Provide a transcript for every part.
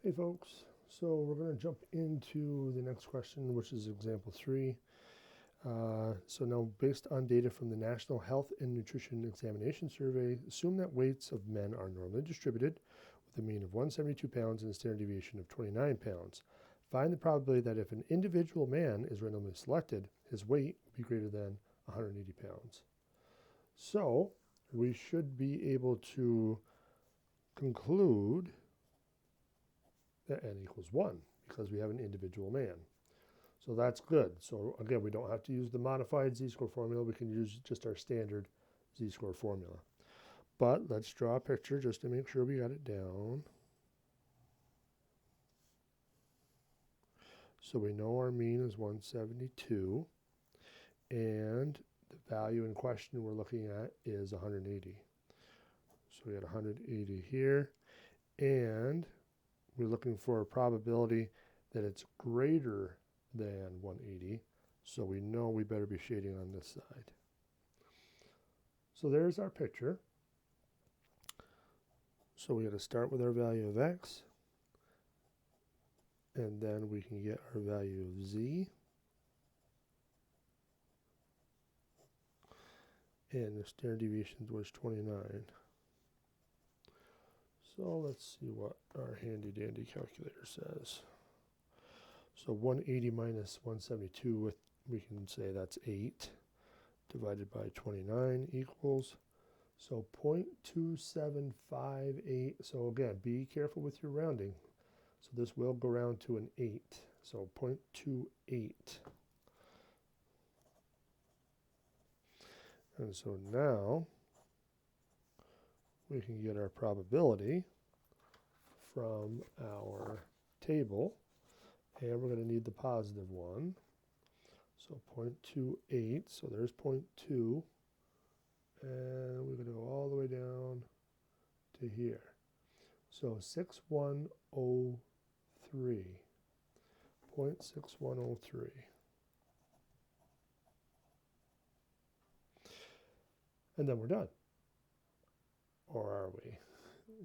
Hey folks, so we're going to jump into the next question, which is example 3. So now, based on data from the National Health and Nutrition Examination Survey, assume that weights of men are normally distributed with a mean of 172 pounds and a standard deviation of 29 pounds. Find the probability that if an individual man is randomly selected, his weight will be greater than 180 pounds. So we should be able to conclude that n equals 1 because we have an individual man. So that's good. So again, we don't have to use the modified z-score formula. We can use just our standard z-score formula. But let's draw a picture just to make sure we got it down. So we know our mean is 172, and the value in question we're looking at is 180. So we got 180 here, and we're looking for a probability that it's greater than 180, so we know we better be shading on this side. So there's our picture. So we got to start with our value of x, and then we can get our value of z, and the standard deviation was 29. So let's see what our handy dandy calculator says. So 180 minus 172, we can say that's 8 divided by 29 equals, so 0.2758. So again, be careful with your rounding. So this will go round to an 8, so 0.28. And so now we can get our probability from our table, and we're going to need the positive one. So 0.28, so there's 0.2, and we're going to go all the way down to here. So 6103, 0.6103. And then we're done. Or are we?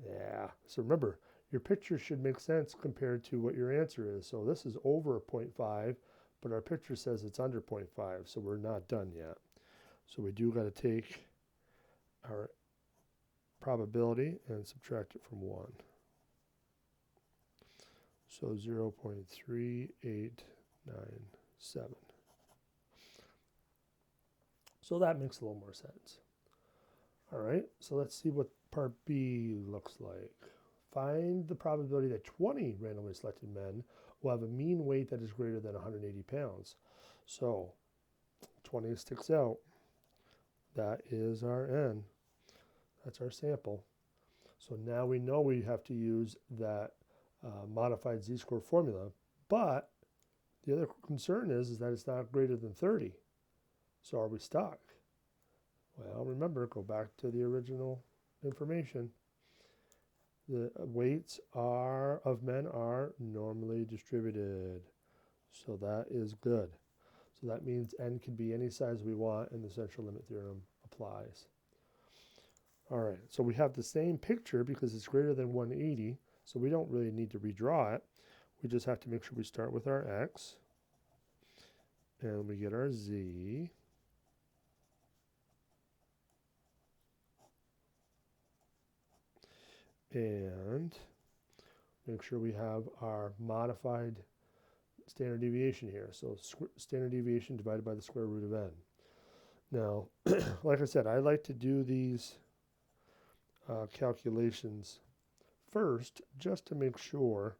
Yeah. So remember, your picture should make sense compared to what your answer is. So this is over 0.5, but our picture says it's under 0.5, so we're not done yet. So we do got to take our probability and subtract it from 1. So 0.3897. So that makes a little more sense. All right, so let's see what part B looks like. Find the probability that 20 randomly selected men will have a mean weight that is greater than 180 pounds. So 20 sticks out. That is our n. That's our sample. So now we know we have to use that modified z-score formula, but the other concern is that it's not greater than 30. So are we stuck? Well, remember, go back to the original information. The weights of men are normally distributed. So that is good. So that means n can be any size we want, and the central limit theorem applies. All right, so we have the same picture because it's greater than 180, so we don't really need to redraw it. We just have to make sure we start with our x, and we get our z. And make sure we have our modified standard deviation here. So standard deviation divided by the square root of n. Now, like I said, I like to do these calculations first just to make sure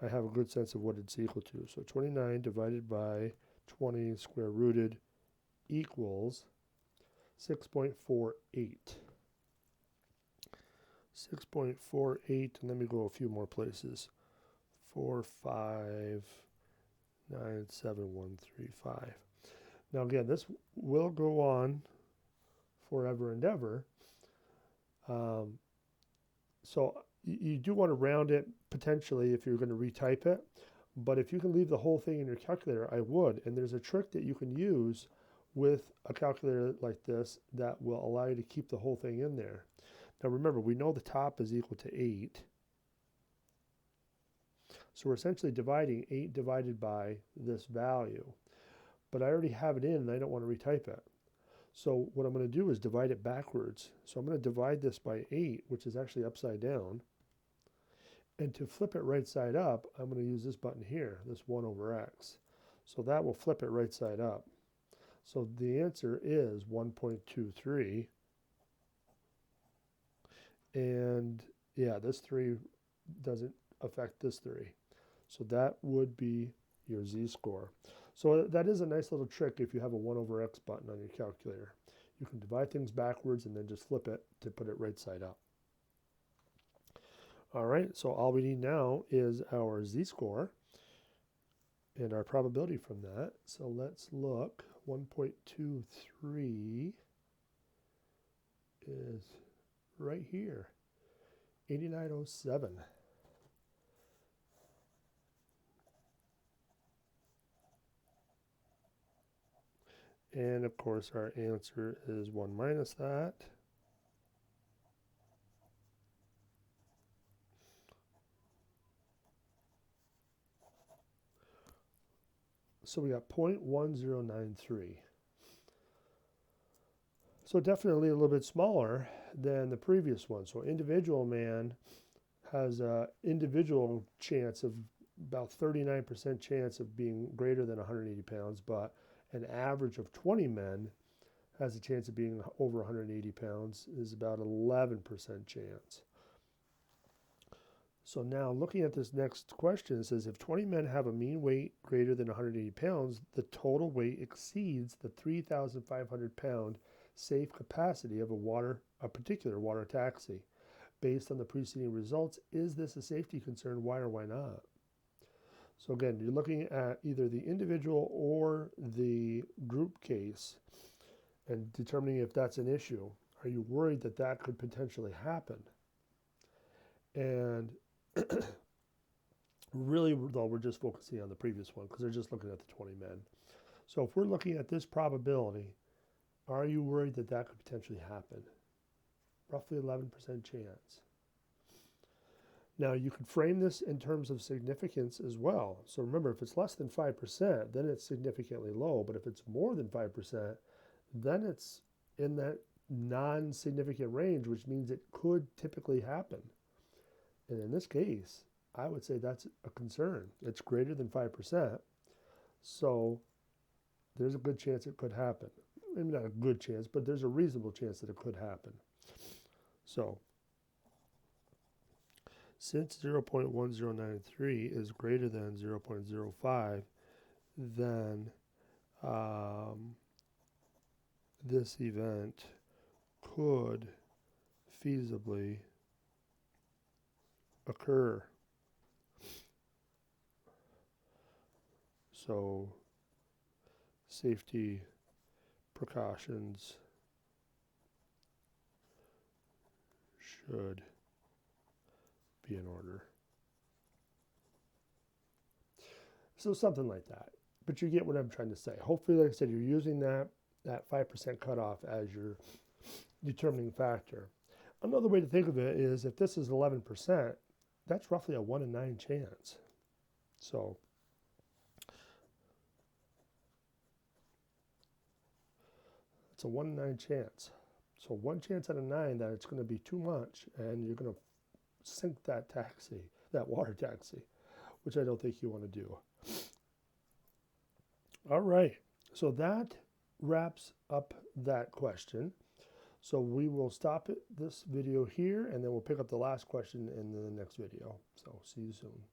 I have a good sense of what it's equal to. So 29 divided by 20 square rooted equals 6.48. 6.48, and let me go a few more places. 4597135. Now again, this will go on forever and ever. So you do want to round it potentially if you're going to retype it, but if you can leave the whole thing in your calculator, I would. And there's a trick that you can use with a calculator like this that will allow you to keep the whole thing in there. Now remember, we know the top is equal to 8. So we're essentially dividing 8 divided by this value. But I already have it in and I don't want to retype it. So what I'm going to do is divide it backwards. So I'm going to divide this by 8, which is actually upside down. And to flip it right side up, I'm going to use this button here, this 1 over x. So that will flip it right side up. So the answer is 1.23. And yeah, this 3 doesn't affect this 3. So that would be your z-score. So that is a nice little trick if you have a 1 over x button on your calculator. You can divide things backwards and then just flip it to put it right side up. All right, so all we need now is our z-score and our probability from that. So let's look. 1.23 is right here, 8907. And of course our answer is 1 minus that. So we got 0.1093. So definitely a little bit smaller than the previous one. So individual man has an individual chance of about 39% chance of being greater than 180 pounds, but an average of 20 men has a chance of being over 180 pounds is about 11% chance. So now looking at this next question, it says if 20 men have a mean weight greater than 180 pounds, the total weight exceeds the 3,500 pound safe capacity of a particular water taxi. Based on the preceding results, is this a safety concern? Why or why not? So again, you're looking at either the individual or the group case and determining if that's an issue. Are you worried that that could potentially happen? And really, though, we're just focusing on the previous one because they're just looking at the 20 men. So if we're looking at this probability, are you worried that that could potentially happen? Roughly 11% chance. Now, you could frame this in terms of significance as well. So remember, if it's less than 5%, then it's significantly low. But if it's more than 5%, then it's in that non-significant range, which means it could typically happen. And in this case, I would say that's a concern. It's greater than 5%. So there's a good chance it could happen. Maybe not a good chance, but there's a reasonable chance that it could happen. So since 0.1093 is greater than 0.05, then this event could feasibly occur. So safety precautions should be in order. So something like that. But you get what I'm trying to say. Hopefully, like I said, you're using that 5% cutoff as your determining factor. Another way to think of it is if this is 11%, that's roughly a 1 in 9 chance. So it's a 1 in 9 chance. So 1 chance out of 9 that it's going to be too much and you're going to sink that taxi, that water taxi, which I don't think you want to do. All right, so that wraps up that question. So we will stop this video here and then we'll pick up the last question in the next video. So see you soon.